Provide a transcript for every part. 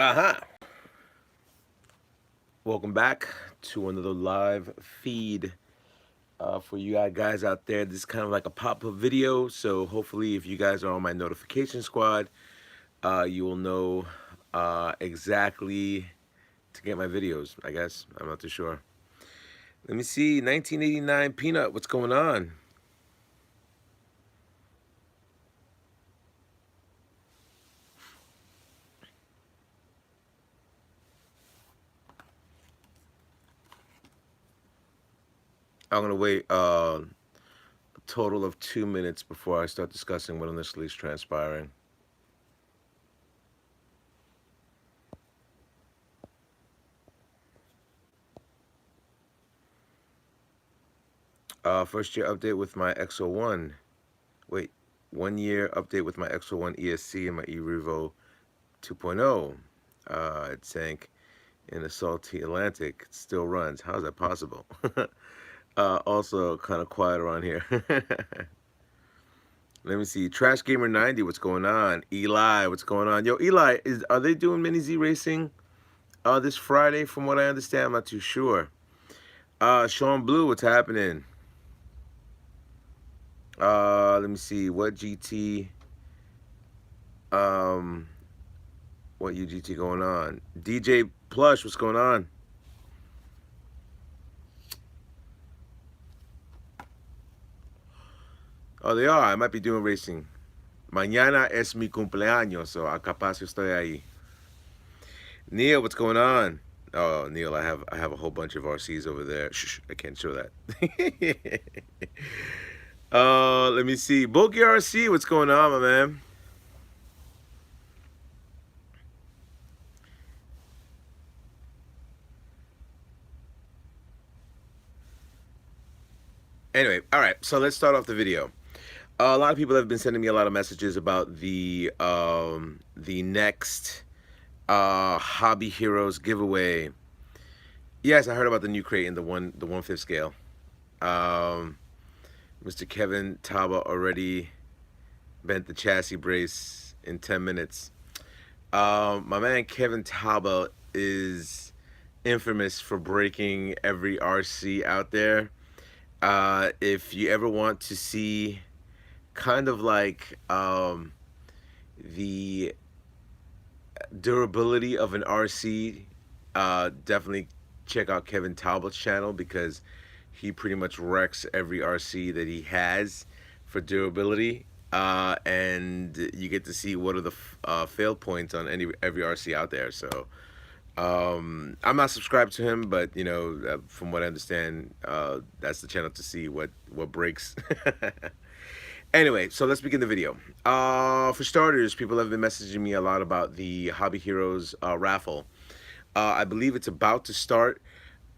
Aha! Welcome back to another live feed for you guys out there. This is kind of like a pop-up video, so hopefully, if you guys are on my notification squad, you will know exactly to get my videos. I guess I'm not too sure. Let me see. 1989 Peanut. What's going on? I'm gonna wait a total of 2 minutes before I start discussing what initially is transpiring. First year update with my XO1. Wait, 1 year update with my XO1 ESC and my eRevo 2.0. It sank in the salty Atlantic. It still runs. How is that possible? Also, kind of quiet around here. Let me see. Trash Gamer 90, what's going on? Eli, what's going on? Yo, Eli, are they doing Mini Z Racing this Friday? From what I understand, I'm not too sure. Sean Blue, what's happening? Let me see. What GT? What UGT going on? DJ Plush, what's going on? Oh, they are. I might be doing racing. Mañana es mi cumpleaños, so capaz yo estoy ahí. Neil, what's going on? Oh, Neil, I have a whole bunch of RCs over there. Shh, I can't show that. Let me see. Bulky RC, what's going on, my man? Anyway, all right. So let's start off the video. A lot of people have been sending me a lot of messages about the next Hobby Heroes giveaway. Yes, I heard about the new crate in the 1/5 scale. Um, Mr. Kevin Taba already bent the chassis brace in 10 minutes. My man Kevin Taba is infamous for breaking every RC out there. If you ever want to see kind of like the durability of an RC, definitely check out Kevin Talbot's channel because he pretty much wrecks every RC that he has for durability. And you get to see what are the fail points on every RC out there. So I'm not subscribed to him, but you know, from what I understand, that's the channel to see what breaks. Anyway, so let's begin the video. For starters, people have been messaging me a lot about the Hobby Heroes raffle. I believe it's about to start.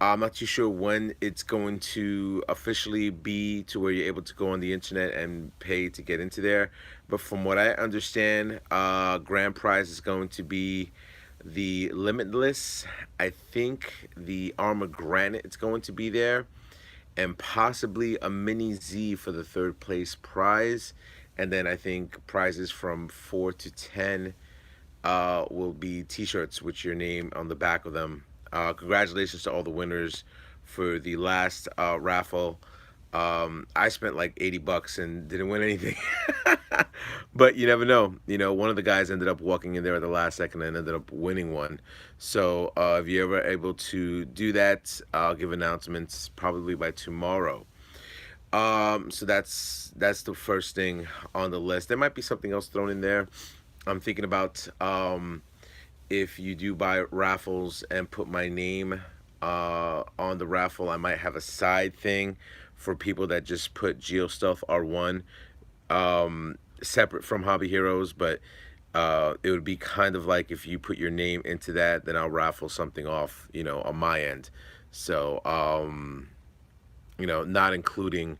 I'm not too sure when it's going to officially be to where you're able to go on the internet and pay to get into there. But from what I understand, grand prize is going to be the Limitless. I think the Armor Granite is going to be there, and possibly a Mini Z for the third place prize. And then I think prizes from 4 to 10 will be t-shirts with your name on the back of them. Congratulations to all the winners for the last raffle. I spent like $80 and didn't win anything. But you never know. You know, one of the guys ended up walking in there at the last second and ended up winning one. So if you're ever able to do that, I'll give announcements probably by tomorrow. So that's the first thing on the list. There might be something else thrown in there. I'm thinking about if you do buy raffles and put my name on the raffle, I might have a side thing for people that just put GeoStealth R1 separate from Hobby Heroes, but it would be kind of like if you put your name into that, then I'll raffle something off, you know, on my end. So, you know, not including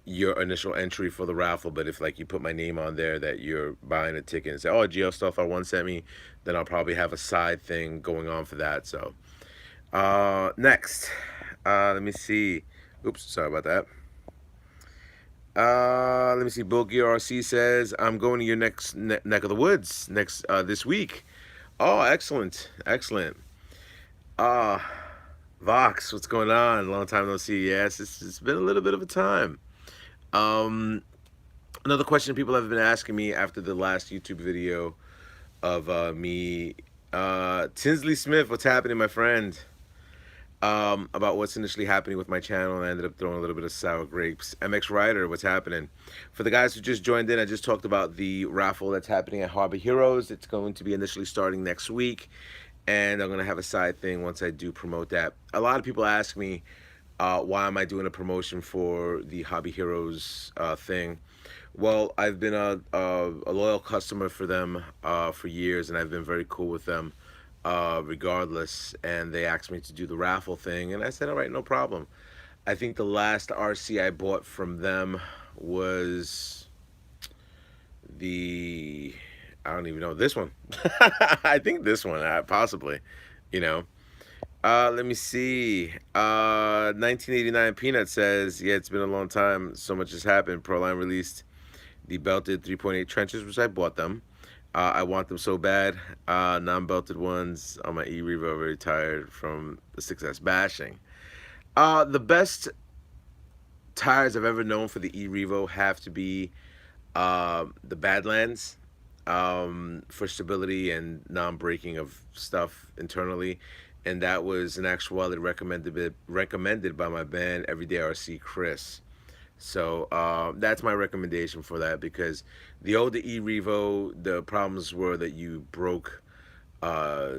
your initial entry for the raffle, but if like you put my name on there that you're buying a ticket and say, oh, GeoStealth R1 sent me, then I'll probably have a side thing going on for that. So, next, let me see. Oops, sorry about that. Let me see. Bulky RC says, I'm going to your next neck of the woods next this week. Oh, excellent, excellent. Uh Vox, what's going on? Long time no see. Yes, it's been a little bit of a time. Um, Another question people have been asking me after the last YouTube video of me, Tinsley Smith, what's happening, my friend? About what's initially happening with my channel, and I ended up throwing a little bit of sour grapes. MX Rider, what's happening? For the guys who just joined in, I just talked about the raffle that's happening at Harbor Heroes. It's going to be initially starting next week, and I'm gonna have a side thing once I do promote that. A lot of people ask me, why am I doing a promotion for the Hobby Heroes thing? Well, I've been a loyal customer for them for years, and I've been very cool with them regardless. And they asked me to do the raffle thing, and I said, all right, no problem. I think the last RC I bought from them was the, I don't even know, this one. I think this one, possibly, you know. Let me see. 1989 Peanut says, yeah, it's been a long time. So much has happened. Proline released the belted 3.8 trenches, which I bought them. I want them so bad. Non-belted ones on my E-Revo, very tired from the 6S bashing. The best tires I've ever known for the E-Revo have to be the Badlands, for stability and non-breaking of stuff internally, and that was an actuality recommended by my band Everyday RC Chris. So that's my recommendation for that, because the older E-Revo, the problems were that you broke uh,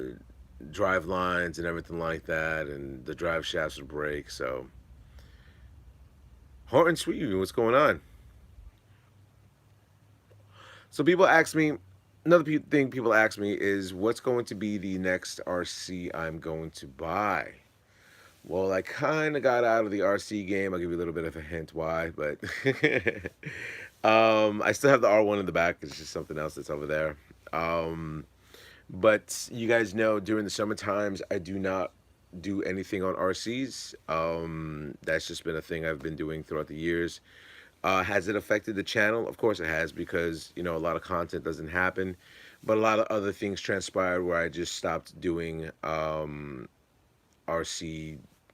drive lines and everything like that, and the drive shafts would break. So Horton Sweet, what's going on? So people ask me, another thing people ask me is, what's going to be the next RC I'm going to buy? Well, I kind of got out of the RC game. I'll give you a little bit of a hint why, but I still have the R1 in the back. It's just something else that's over there. But you guys know during the summer times, I do not do anything on RCs. That's just been a thing I've been doing throughout the years. Has it affected the channel? Of course it has, because a lot of content doesn't happen, but a lot of other things transpired where I just stopped doing RC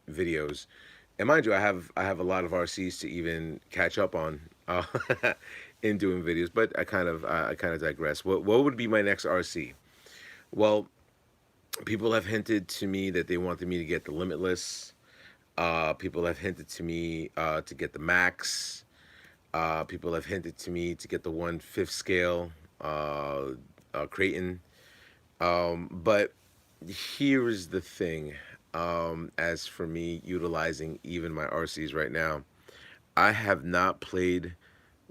videos. And mind you, I have a lot of RCs to even catch up on in doing videos, but I kind of digress. What would be my next RC? Well, people have hinted to me that they wanted me to get the Limitless. People have hinted to me to get the Max. People have hinted to me to get the 1/5 scale Creighton. But here's the thing. As for me utilizing even my RCs right now, I have not played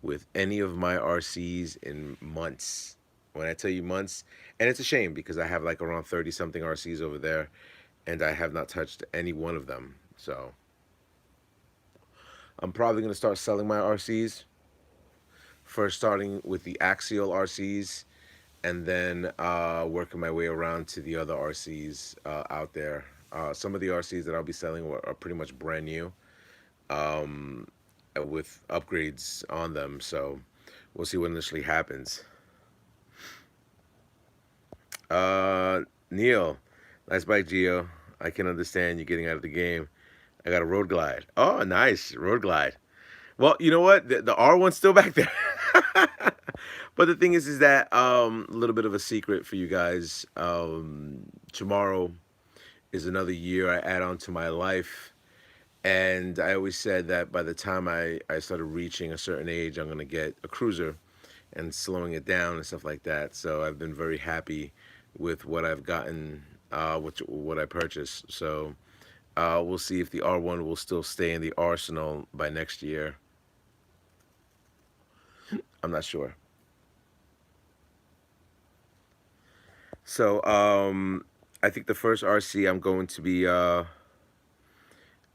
with any of my RCs in months. When I tell you months, and it's a shame because I have like around 30 something RCs over there, and I have not touched any one of them. So I'm probably going to start selling my RCs, first starting with the Axial RCs, and then working my way around to the other RCs out there. Some of the RCs that I'll be selling are pretty much brand new, um, with upgrades on them. So we'll see what initially happens. Neil, nice bike, Geo. I can understand you getting out of the game. I got a Road Glide. Oh, nice Road Glide. Well, you know what? The R1's still back there. But the thing is that a little bit of a secret for you guys. Tomorrow is another year I add on to my life. And I always said that by the time I started reaching a certain age, I'm going to get a cruiser and slowing it down and stuff like that. So I've been very happy with what I've gotten, what I purchased. So we'll see if the R1 will still stay in the arsenal by next year. I'm not sure. So I think the first RC I'm going to be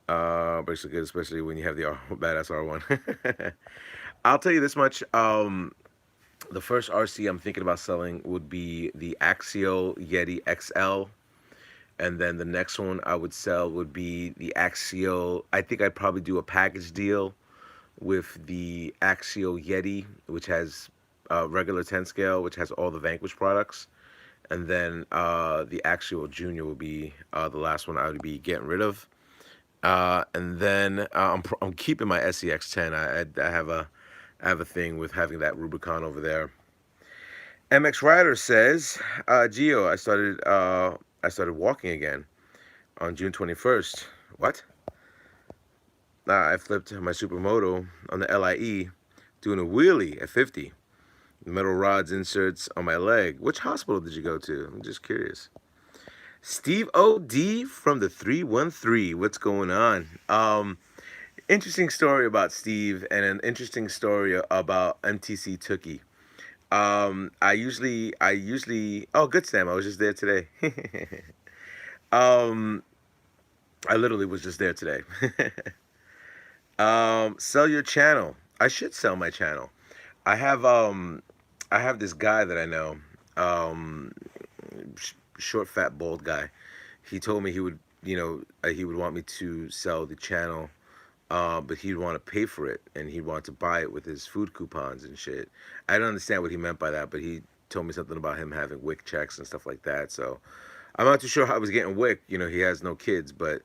basically good, especially when you have the badass R1. I'll tell you this much. The first RC I'm thinking about selling would be the Axial Yeti XL. And then the next one I would sell would be the Axial. I think I'd probably do a package deal with the Axial Yeti, which has regular 10 scale, which has all the Vanquish products, and then the actual Junior will be the last one I would be getting rid of. And then I'm keeping my SEX10. I have a thing with having that Rubicon over there. MX Rider says, Geo, I started walking again on June 21st. What? I flipped my supermoto on the LIE, doing a wheelie at 50. Metal rods inserts on my leg. Which hospital did you go to? I'm just curious. Steve OD from the 313. What's going on? Interesting story about Steve and an interesting story about MTC Tookie. Oh, good Sam. I was just there today. um, I literally was just there today. Sell your channel. I should sell my channel. I have I have this guy that I know, um, short, fat, bald guy. He told me he would, he would want me to sell the channel, but he'd want to pay for it and he'd want to buy it with his food coupons and shit. I don't understand what he meant by that, but he told me something about him having WIC checks and stuff like that. So I'm not too sure how I was getting WIC. He has no kids, but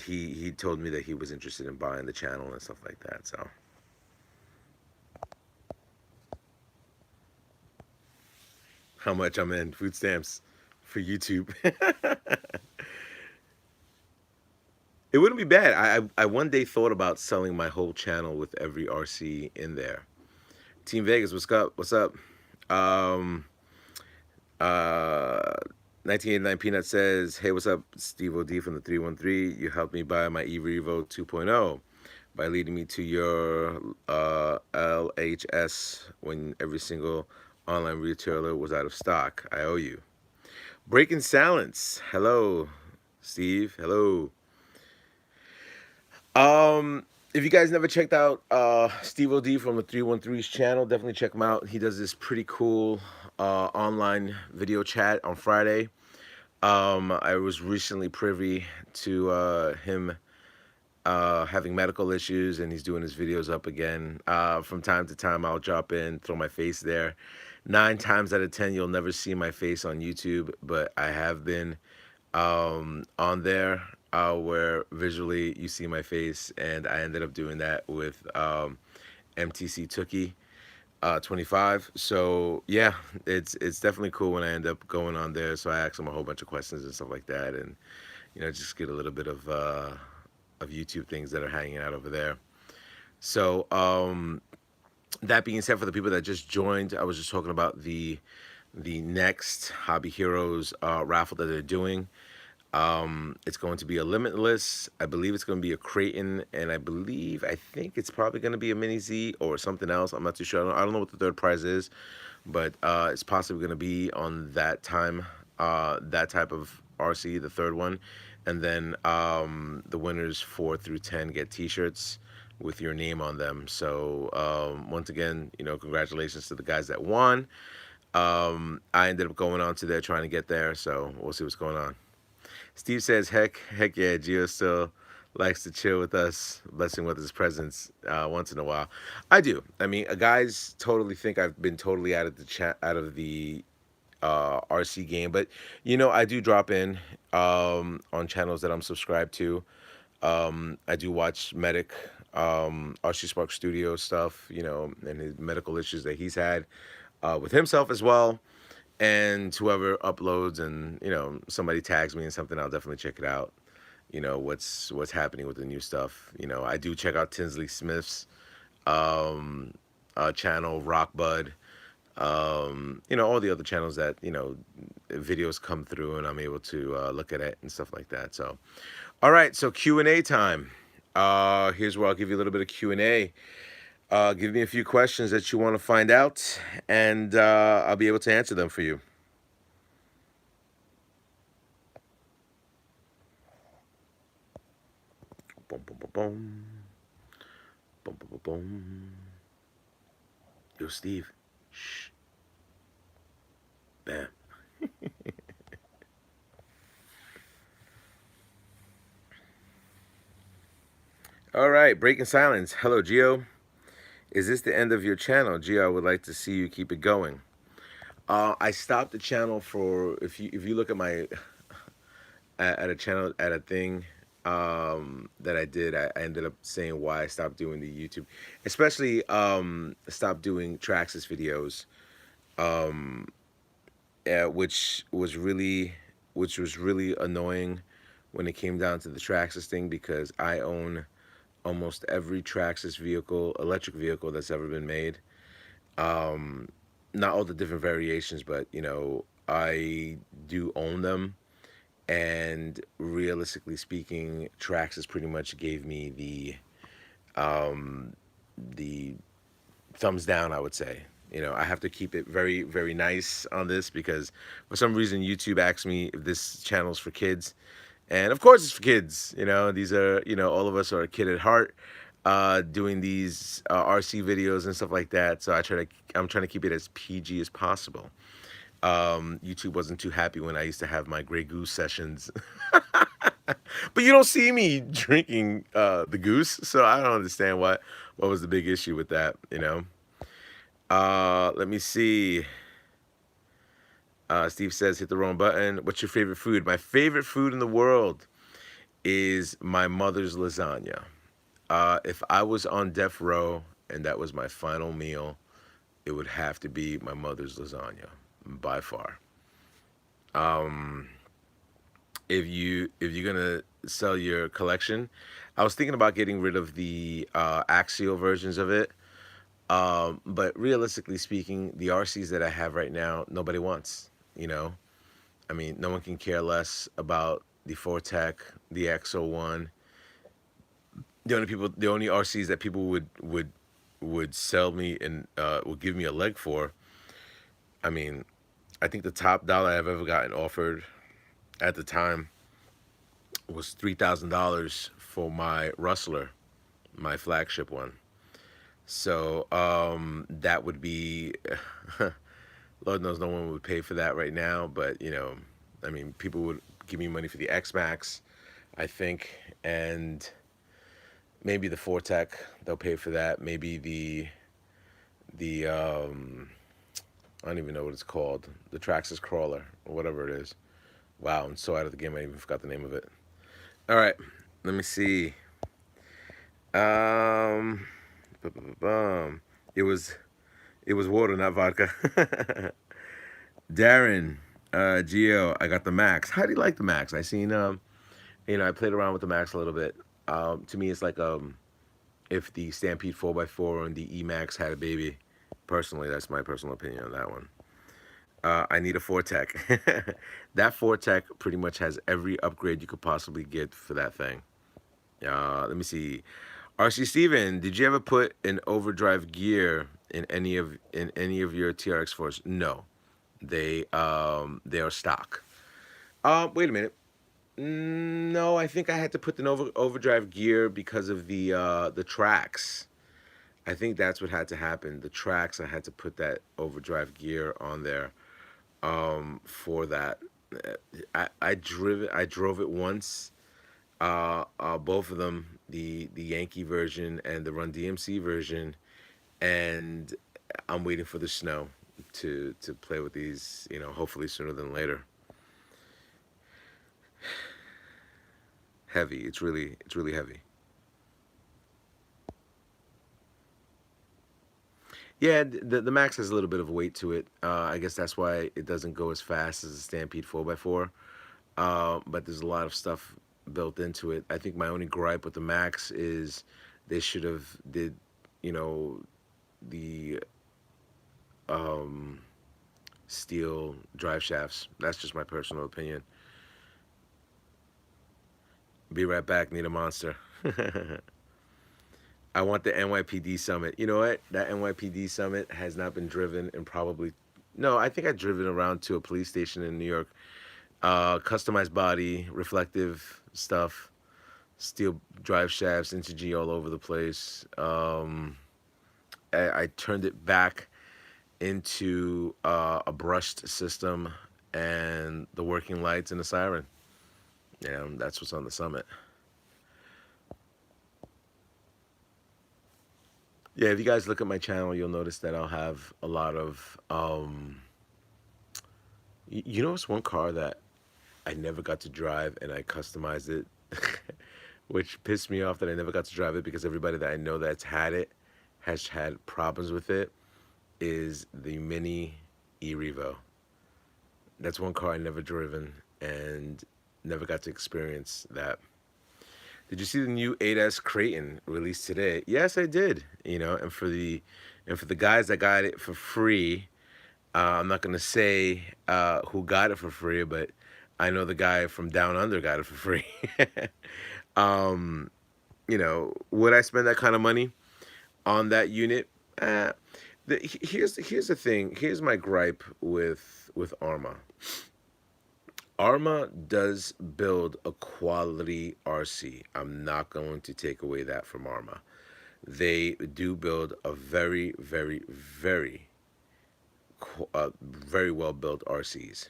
he told me that he was interested in buying the channel and stuff like that. So. How much I'm in food stamps for YouTube. It wouldn't be bad. I one day thought about selling my whole channel with every RC in there. Team Vegas, what's up? What's up? Um, uh, 1989 Peanut says, hey, what's up? Steve OD from the 313. You helped me buy my eRevo 2.0 by leading me to your LHS when every single online retailer was out of stock. I owe you. Breaking Silence. Hello, Steve. Hello. If you guys never checked out Steve OD from the 313's channel, definitely check him out. He does this pretty cool online video chat on Friday. I was recently privy to him having medical issues, and he's doing his videos up again. From time to time, I'll drop in, throw my face there. 9 times out of 10, you'll never see my face on YouTube, but I have been on there where visually you see my face, and I ended up doing that with MTC Tookie 25. So yeah, it's definitely cool when I end up going on there. So I ask him a whole bunch of questions and stuff like that, and just get a little bit of YouTube things that are hanging out over there. So that being said, for the people that just joined, I was just talking about the next Hobby Heroes raffle that they're doing. It's going to be a Limitless. I believe it's going to be a Creighton, and I think it's probably going to be a Mini Z or something else. I'm not too sure. I don't know what the third prize is, but it's possibly going to be on that type of RC, the third one. And then the winners 4 through 10 get T-shirts with your name on them. So once again, congratulations to the guys that won. I ended up going on to there trying to get there, so we'll see what's going on. Steve says, heck yeah, Gio still likes to chill with us, blessing with his presence once in a while. I do. I mean, guys totally think I've been totally out of the RC game, but I do drop in on channels that I'm subscribed to. I do watch Medic, RC Spark Studio stuff, and his medical issues that he's had with himself as well. And whoever uploads and somebody tags me in something, I'll definitely check it out. What's happening with the new stuff. I do check out Tinsley Smith's channel, Rockbud. All the other channels that videos come through and I'm able to look at it and stuff like that. So, all right, so Q&A time. Here's where I'll give you a little bit of Q&A. Give me a few questions that you want to find out, and I'll be able to answer them for you. Boom, boom, boom, boom. Boom, boom, boom, boom. Yo, Steve. Shh. Bam. All right, Breaking Silence. Hello, Gio. Is this the end of your channel? Gio, I would like to see you keep it going. I stopped the channel for, if you look at my at a channel at a thing that I did, I ended up saying why I stopped doing the YouTube, especially stopped doing Traxxas videos, which was really annoying when it came down to the Traxxas thing, because I own almost every Traxxas vehicle, electric vehicle that's ever been made. Not all the different variations, but I do own them. And realistically speaking, Traxxas pretty much gave me the thumbs down, I would say. I have to keep it very, very nice on this, because for some reason YouTube asked me if this channel's for kids. And of course it's for kids. These are, all of us are a kid at heart, doing these RC videos and stuff like that. So I'm trying to keep it as PG as possible. YouTube wasn't too happy when I used to have my Grey Goose sessions. But you don't see me drinking the goose, so I don't understand what was the big issue with that. Let me see. Steve says, hit the wrong button. What's your favorite food? My favorite food in the world is my mother's lasagna. If I was on death row and that was my final meal, it would have to be my mother's lasagna, by far. If you're gonna sell your collection, I was thinking about getting rid of the axial versions of it. But realistically speaking, the RCs that I have right now, nobody wants. You know, I mean, no one can care less about the Fortec, the XO1. The only RCs that people would sell me and would give me a leg for. I mean, I think the top dollar I've ever gotten offered at the time was $3,000 for my Rustler, my flagship one. So that would be, Lord knows no one would pay for that right now, but I mean, people would give me money for the X Max, I think, and maybe the Fortec, they'll pay for that. Maybe the I don't even know what it's called, the Traxxas Crawler or whatever it is. Wow, I'm so out of the game I even forgot the name of it. All right, let me see. Um, it was water, not vodka. Darren, Gio, I got the Max. How do you like the Max? I seen I played around with the Max a little bit. To me, it's like if the Stampede 4x4 and the E-Max had a baby. Personally, that's my personal opinion on that one. I need a Fortec. That Fortec pretty much has every upgrade you could possibly get for that thing. Let me see. RC Steven, did you ever put an overdrive gear in any of your TRX 4s? No, they are stock. Wait a minute. No, I think I had to put the overdrive gear because of the tracks. I think that's what had to happen. The tracks, I had to put that overdrive gear on there for that. I drove it once. Both of them, the Yankee version and the Run DMC version, and I'm waiting for the snow to play with these. Hopefully sooner than later. Heavy. It's really heavy. Yeah, the Max has a little bit of weight to it. I guess that's why it doesn't go as fast as a Stampede 4x4. But there's a lot of stuff built into it. I think my only gripe with the Max is they should have did, you know, the um, steel drive shafts. That's just my personal opinion. Be right back. Need a monster. I want the NYPD Summit. You know what? That NYPD Summit has not been driven in probably. No, I think I've driven around to a police station in New York. Customized body, reflective stuff, steel drive shafts, inch G all over the place. I turned it back into a brushed system and the working lights and the siren. Yeah, that's what's on the Summit. Yeah, if you guys look at my channel, you'll notice that I'll have a lot of You know, it's one car that I never got to drive and I customized it, which pissed me off that I never got to drive it because everybody that I know that's had it has had problems with it, is the Mini E-Revo. That's one car I never driven and never got to experience that. Did you see the new 8S Creighton released today? Yes, I did. You know, and for the guys that got it for free, I'm not gonna say who got it for free, but I know the guy from Down Under got it for free. um, you know, would I spend that kind of money on that unit? Uh, here's the thing. Here's my gripe with Arma. Arma does build a quality RC. I'm not going to take away that from Arma. They do build a very well built RCs.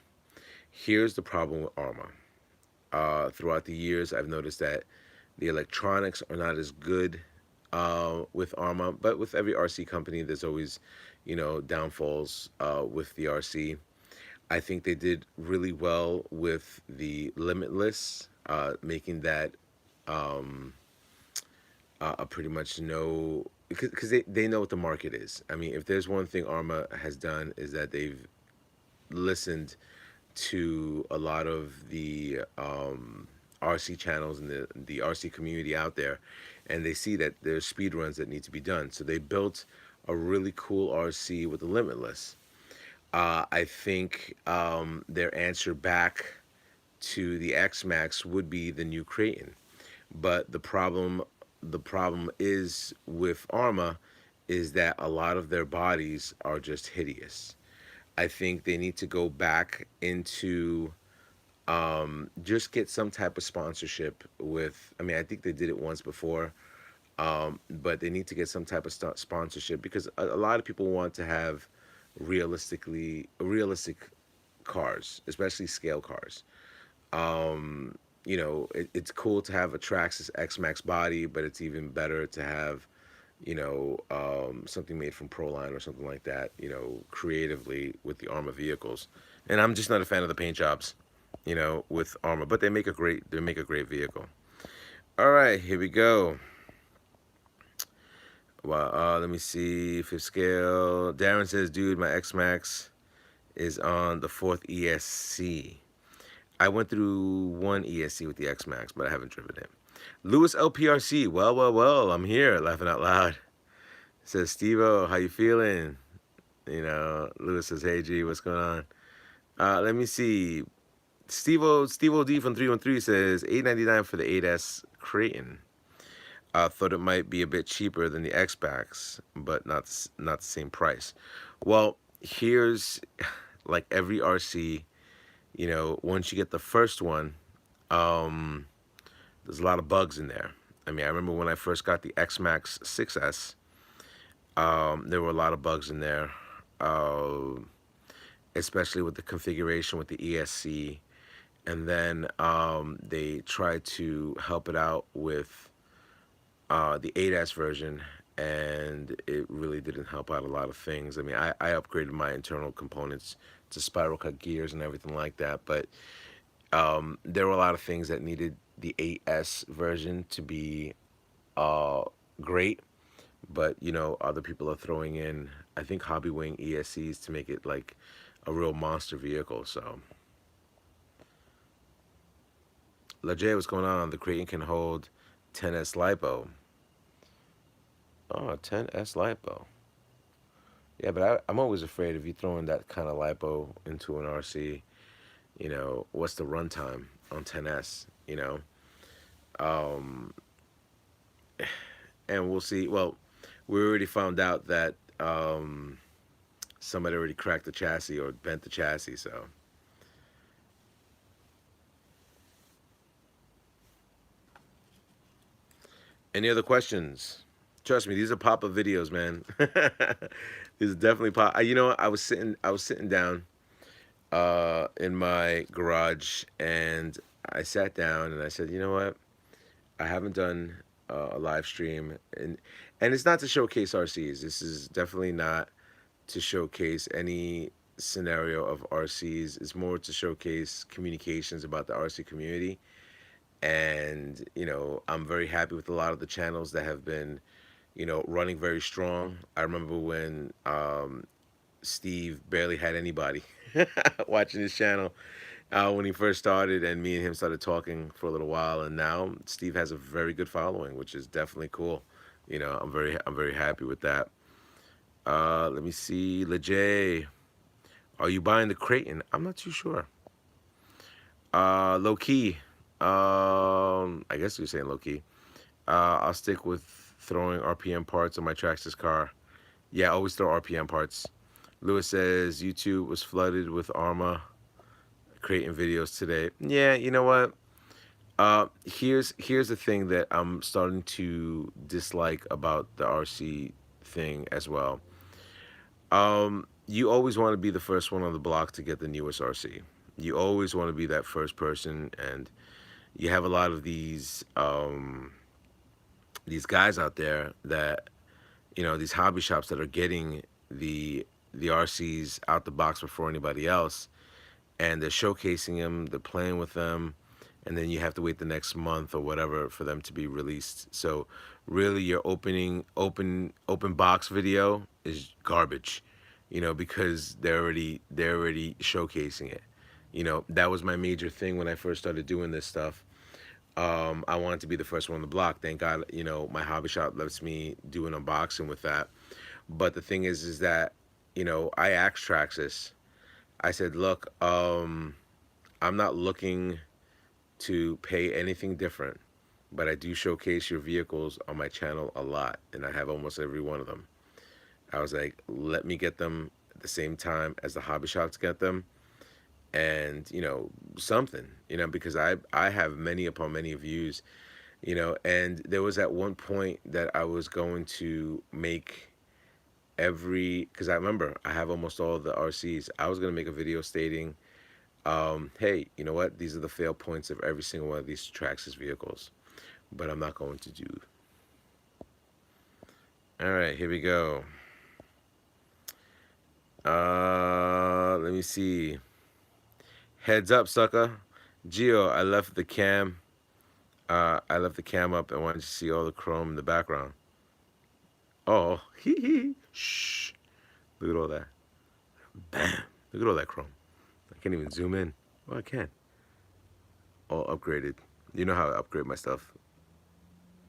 Here's the problem with Arma. Throughout the years, I've noticed that the electronics are not as good with Arma, but with every RC company, there's always, you know, downfalls with the RC. I think they did really well with the Limitless, making that a pretty much know because they know what the market is. I mean, if there's one thing Arma has done is that they've listened to a lot of the RC channels and the RC community out there, and they see that there's speed runs that need to be done. So they built a really cool RC with the Limitless. I think their answer back to the X Max would be the new Creighton, but the problem is with Arma is that a lot of their bodies are just hideous. I think they need to go back into just get some type of sponsorship with. I mean, I think they did it once before, but they need to get some type of sponsorship because a lot of people want to have realistic cars, especially scale cars. You know, it's cool to have a Traxxas X Max body, but it's even better to have, you know, something made from Proline or something like that, you know, creatively with the Arma vehicles. And I'm just not a fan of the paint jobs, you know, with Arma, but they make a great vehicle. All right, here we go. Well, let me see. Fifth scale. Darren says, dude, my X Max is on the fourth ESC. I went through one ESC with the X Max, but I haven't driven it. Lewis LPRC. Well, I'm here, laughing out loud. Says, Steve-O, how you feeling? You know, Lewis says, hey, G, what's going on? Let me see. Steve-O D from 313 says, $8.99 for the 8S Creighton. Thought it might be a bit cheaper than the X-Backs, but not the same price. Well, here's like every RC, you know, once you get the first one, there's a lot of bugs in there. I mean, I remember when I first got the X-Max 6S, there were a lot of bugs in there, especially with the configuration with the ESC. And then they tried to help it out with the 8S version, and it really didn't help out a lot of things. I mean, I upgraded my internal components to spiral cut gears and everything like that, but there were a lot of things that needed the 8S version to be great. But, you know, other people are throwing in, I think, Hobbywing ESCs to make it like a real monster vehicle. So, Lajay, what's going on? The Creighton can hold 10S LiPo. Oh, 10S LiPo. Yeah, but I'm always afraid if you throw in that kind of LiPo into an RC, you know, what's the runtime on 10S, you know? Um, and we'll see. Well, we already found out that somebody already cracked the chassis or bent the chassis, so. Any other questions? Trust me, these are pop-up videos, man. These are definitely pop. You know, I was sitting down in my garage, and I sat down and I said, you know what? I haven't done a live stream, and it's not to showcase RCs. This is definitely not to showcase any scenario of RCs. It's more to showcase communications about the RC community. And, I'm very happy with a lot of the channels that have been, running very strong. I remember when Steve barely had anybody watching his channel when he first started, and me and him started talking for a little while, and now Steve has a very good following, which is definitely cool. I'm very happy with that. Let me see, Lejay, are you buying the Creighton? I'm not too sure. Low key, I guess you're saying low key. I'll stick with throwing RPM parts on my Traxxas car. Yeah, always throw RPM parts. Lewis says YouTube was flooded with Arma creating videos today. Yeah, you know what? Here's the thing that I'm starting to dislike about the RC thing as well. You always want to be the first one on the block to get the newest RC. You always want to be that first person, and you have a lot of these guys out there that, these hobby shops that are getting the RCs out the box before anybody else, and they're showcasing them, they're playing with them, and then you have to wait the next month or whatever for them to be released. So really, your open box video is garbage, because they're already showcasing it. That was my major thing when I first started doing this stuff. I wanted to be the first one on the block. Thank God, my hobby shop lets me do an unboxing with that. But the thing is that, I asked Traxxas. I said, look, I'm not looking to pay anything different, but I do showcase your vehicles on my channel a lot, and I have almost every one of them. I was like, let me get them at the same time as the hobby shops get them, and something, because I have many upon many views, and there was at one point that I was going to make because I remember I have almost all of the RCs. I was going to make a video stating, hey, you know what? These are the fail points of every single one of these Traxxas vehicles, but I'm not going to do. All right, here we go. Let me see. Heads up, sucker. Gio, I left the cam. I left the cam up and wanted to see all the chrome in the background. Oh, hee hee. Shh. Look at all that. Bam. Look at all that chrome. I can't even zoom in. Oh, I can. All upgraded. You know how I upgrade my stuff.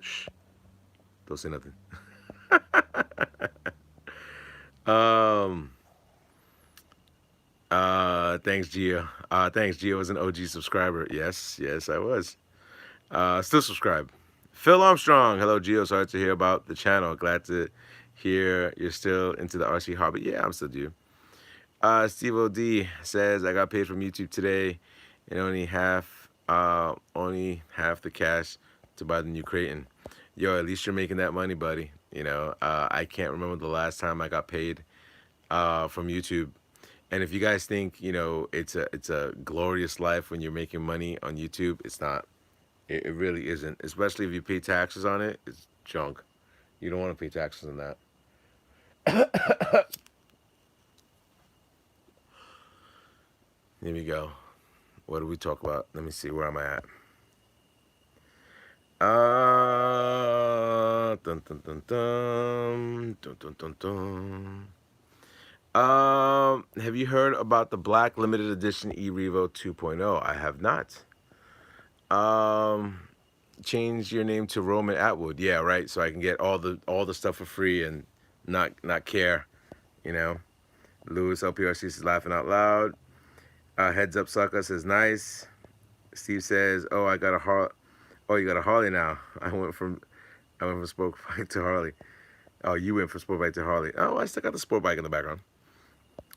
Shh. Don't say nothing. um. Thanks, Gio. Thanks, Gio was an OG subscriber. Yes, yes, I was. Still subscribe. Phil Armstrong. Hello, Gio. Sorry to hear about the channel. Glad to hear you're still into the RC hobby. Yeah, I'm still due. Steve OD says I got paid from YouTube today, and only half the cash to buy the new Creighton. Yo, at least you're making that money, buddy. I can't remember the last time I got paid from YouTube. And if you guys think it's a glorious life when you're making money on YouTube, it's not. It really isn't. Especially if you pay taxes on it, it's junk. You don't want to pay taxes on that. Here we go. What do we talk about? Let me see. Where am I at? Dun, dun, dun, dun, dun, dun, dun, dun. Have you heard about the Black Limited Edition eRevo 2.0? I have not. Change your name to Roman Atwood. Yeah, right. So I can get all the stuff for free and not care. Lewis LPRC is laughing out loud. Heads up, sucker says nice. Steve says, "Oh, I got a Harley. Oh, you got a Harley now." I went from sport bike to Harley. Oh, you went from sport bike to Harley. Oh, I still got the sport bike in the background.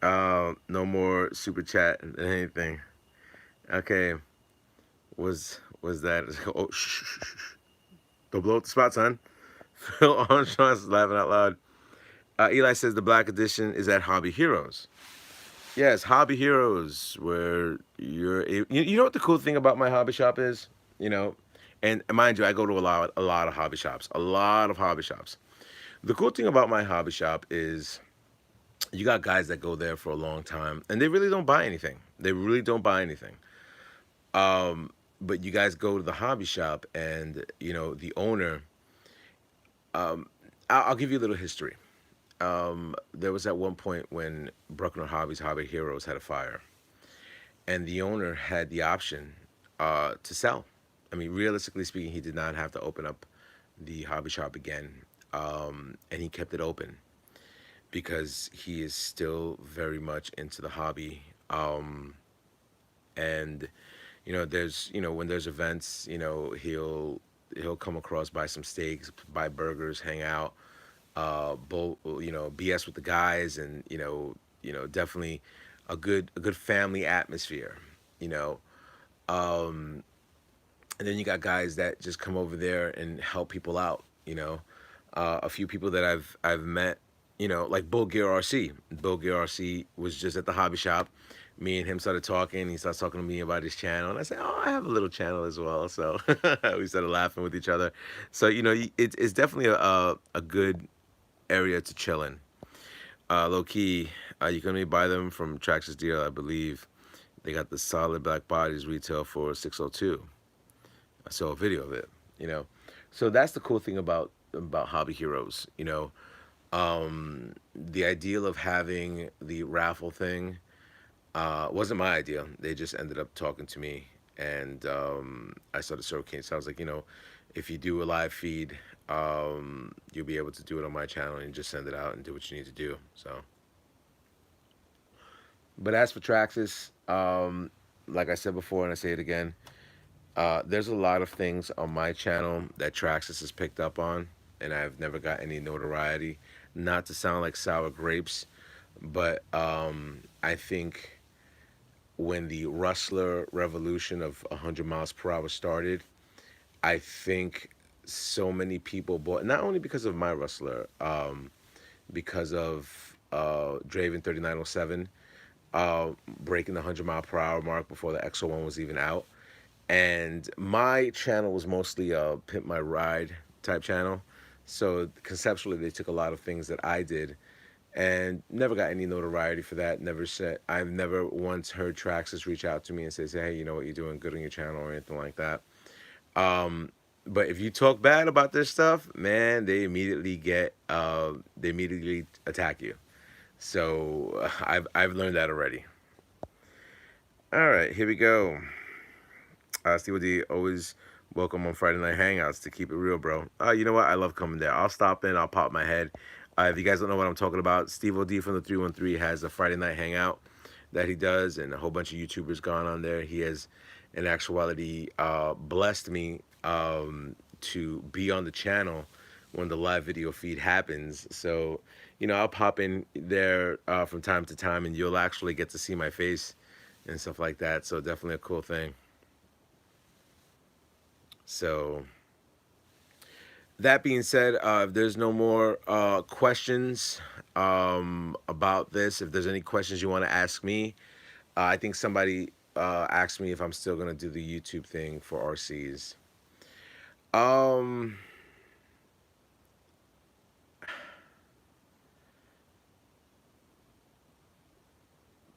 No more super chat and anything. Okay, was that? Oh, shh, shh, shh. Don't blow up the spot, son. Phil Armstrong's laughing out loud. Eli says the Black Edition is at Hobby Heroes. Yes, Hobby Heroes, where you know what the cool thing about my hobby shop is, and mind you, I go to a lot of hobby shops, a lot of hobby shops. The cool thing about my hobby shop is You got guys that go there for a long time and they really don't buy anything. They really don't buy anything. But you guys go to the hobby shop and the owner. I'll give you a little history. There was at one point when Bruckner Hobbies Hobby Heroes had a fire, and the owner had the option to sell. I mean, realistically speaking, he did not have to open up the hobby shop again, and he kept it open because he is still very much into the hobby. And there's when there's events, he'll come across, buy some steaks, buy burgers, hang out, BS with the guys, and definitely a good family atmosphere, you know. Um, and then you got guys that just come over there and help people out, a few people that I've met, like Bull Gear RC. Bull Gear RC was just at the hobby shop. Me and him started talking. He starts talking to me about his channel, and I said, "Oh, I have a little channel as well." So we started laughing with each other. So it's definitely a good area to chill in. Low key, you can only buy them from Traxxas Deal, I believe. They got the solid black bodies retail for 602. I saw a video of it, you know. So that's the cool thing about Hobby Heroes, The ideal of having the raffle thing wasn't my idea. They just ended up talking to me, and I started showcasing. So I was like, if you do a live feed, you'll be able to do it on my channel and just send it out and do what you need to do. So, but as for Traxxas, like I said before, and I say it again, there's a lot of things on my channel that Traxxas has picked up on, and I've never got any notoriety. Not to sound like sour grapes, but I think when the Rustler revolution of 100 miles per hour started, I think so many people bought, not only because of my Rustler, because of Draven 3907 breaking the 100-mile-per-hour mark before the XO1 was even out. And my channel was mostly a Pimp My Ride type channel. So conceptually, they took a lot of things that I did and never got any notoriety for that. I've never once heard Traxxas reach out to me and say, hey, you know what, you're doing good on your channel or anything like that. But if you talk bad about this stuff, man, they immediately attack you. So I've learned that already. All right, here we go. Steve D, always welcome on Friday Night Hangouts to keep it real, bro. You know what? I love coming there. I'll stop in. I'll pop my head. If you guys don't know what I'm talking about, Steve OD from the 313 has a Friday Night Hangout that he does, and a whole bunch of YouTubers gone on there. He has, in actuality, blessed me to be on the channel when the live video feed happens. So, I'll pop in there from time to time, and you'll actually get to see my face and stuff like that. So definitely a cool thing. So that being said, if there's no more questions about this, if there's any questions you want to ask me, I think somebody asked me if I'm still gonna do the YouTube thing for RCs. Um,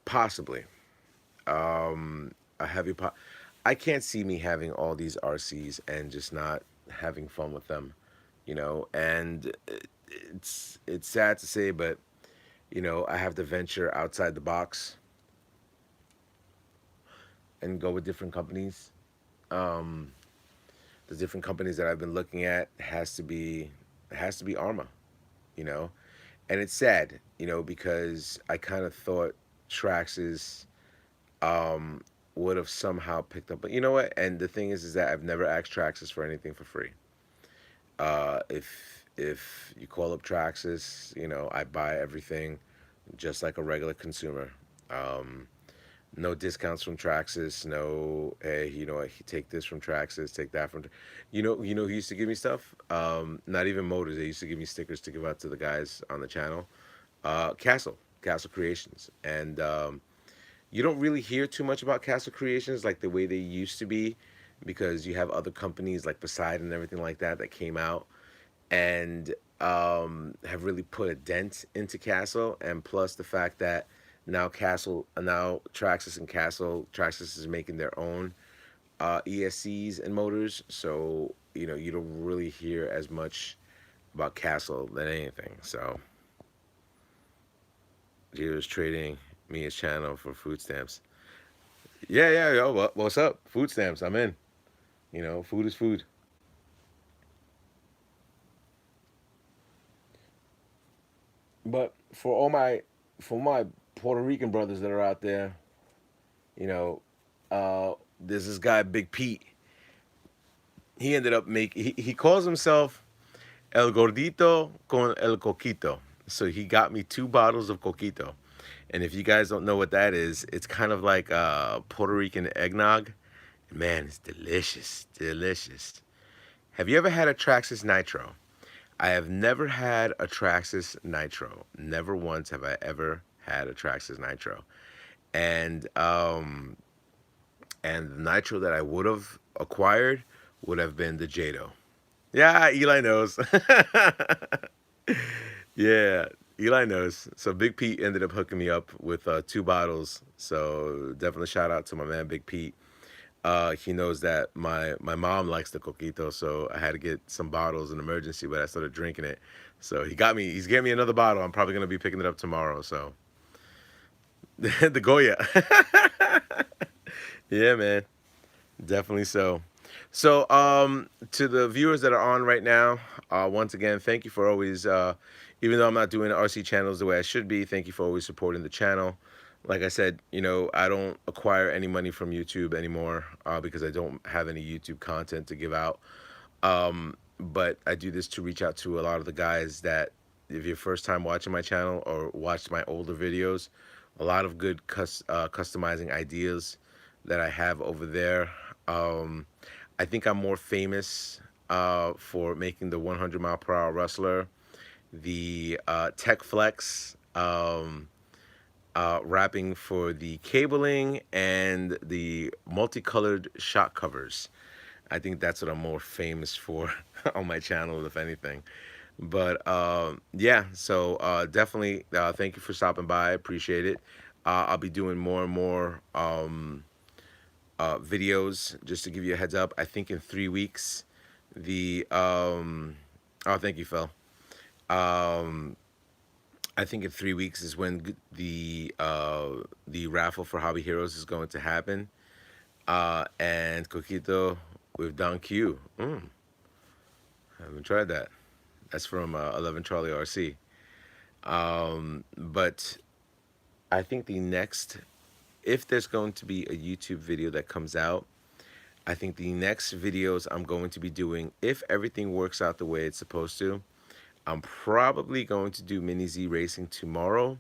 Possibly. A heavy pot. I can't see me having all these RCs and just not having fun with them, And it's sad to say, but I have to venture outside the box and go with different companies. Um, the different companies that I've been looking at has to be Arma, you know, and it's sad, because I kind of thought Traxxas would have somehow picked up, but you know what? And the thing is that I've never asked Traxxas for anything for free. If you call up Traxxas, I buy everything just like a regular consumer. Um, no discounts from Traxxas. No, hey, take this from Traxxas, take that from. Who used to give me stuff? Not even motors. They used to give me stickers to give out to the guys on the channel. Castle Creations, and you don't really hear too much about Castle Creations like the way they used to be, because you have other companies like Poseidon and everything like that that came out, and have really put a dent into Castle, and plus the fact that now Traxxas and Castle, Traxxas is making their own ESCs and motors, so you don't really hear as much about Castle than anything. So he was trading me his channel for food stamps. Yeah, yeah, yo, what's up? Food stamps, I'm in. Food is food. But for my Puerto Rican brothers that are out there, you know, there's this guy Big Pete. He ended up he calls himself El Gordito con el Coquito. So he got me 2 bottles of Coquito. And if you guys don't know what that is, it's kind of like Puerto Rican eggnog. Man, it's delicious, delicious. Have you ever had a Traxxas Nitro? I have never had a Traxxas Nitro. Never once have I ever had a Traxxas Nitro. And the Nitro that I would have acquired would have been the Jado. Yeah, Eli knows. Yeah, Eli knows. So Big Pete ended up hooking me up with 2 bottles. So definitely shout out to my man Big Pete. He knows that my mom likes the coquito, so I had to get some bottles in emergency, but I started drinking it. So he's getting me another bottle. I'm probably gonna be picking it up tomorrow. So the Goya. Yeah, man. Definitely so. So, to the viewers that are on right now, once again, thank you for always, even though I'm not doing RC channels the way I should be, thank you for always supporting the channel. Like I said, I don't acquire any money from YouTube anymore because I don't have any YouTube content to give out. But I do this to reach out to a lot of the guys that, if you're first time watching my channel or watched my older videos, a lot of good customizing ideas that I have over there. I think I'm more famous for making the 100 mile per hour Rustler, the Tech Flex, wrapping for the cabling, and the multicolored shock covers. I think that's what I'm more famous for on my channel, if anything. But yeah, so definitely thank you for stopping by. I appreciate it. I'll be doing more and more videos. Just to give you a heads up, I think in 3 weeks, the oh, thank you, Phil. Um, I think in 3 weeks is when the raffle for Hobby Heroes is going to happen. And Coquito with Don Q. I haven't tried that. That's from 11 Charlie RC. But I think if there's going to be a YouTube video that comes out, I think the next videos I'm going to be doing, if everything works out the way it's supposed to, I'm probably going to do Mini Z Racing tomorrow.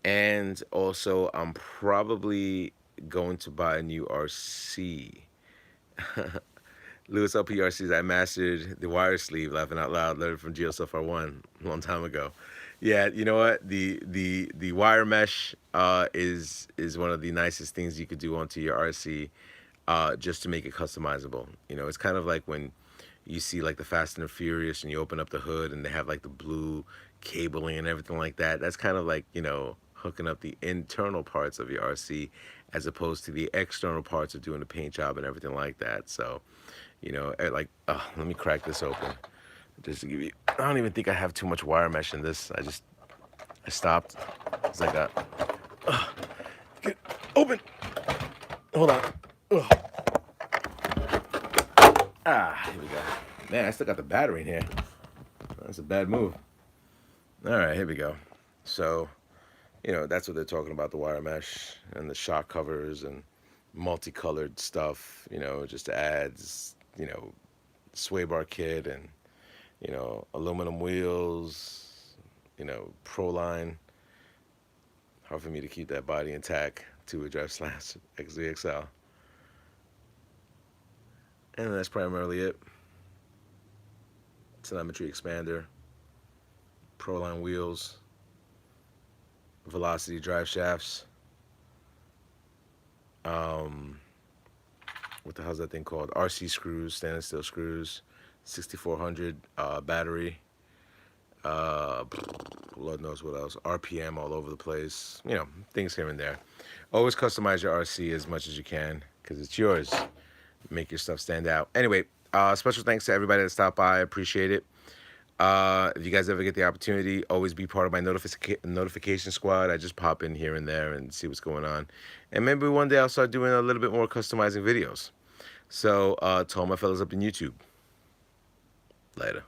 And also, I'm probably going to buy a new RC. Lewis LPRCs, I mastered the wire sleeve, laughing out loud, learned from GeoSuffer1 a long time ago. Yeah, you know what? The wire mesh is one of the nicest things you could do onto your RC, just to make it customizable. It's kind of like when you see like the Fast and the Furious and you open up the hood and they have like the blue cabling and everything like that. That's kind of like, hooking up the internal parts of your RC as opposed to the external parts of doing the paint job and everything like that. So, like, let me crack this open just to give you, I don't even think I have too much wire mesh in this. I stopped. It's like get open. Hold on. Ugh. Here we go. Man, I still got the battery in here. That's a bad move. All right, here we go. So, that's what they're talking about, the wire mesh and the shock covers and multicolored stuff, just to add, sway bar kit and, aluminum wheels, Proline. Hard for me to keep that body intact. 2-wheel drive slash XZXL. And that's primarily it. Telemetry expander, Proline wheels, Velocity drive shafts. What the hell's that thing called? RC screws, stainless steel screws, 6400 battery. uh, Lord knows what else, RPM all over the place, you know, things here and there. Always customize your RC as much as you can because it's yours. Make your stuff stand out. Anyway, special thanks to everybody that stopped by. I appreciate it. If you guys ever get the opportunity, always be part of my notification squad. I just pop in here and there and see what's going on. And maybe one day I'll start doing a little bit more customizing videos. So, to all my fellas up in YouTube, later.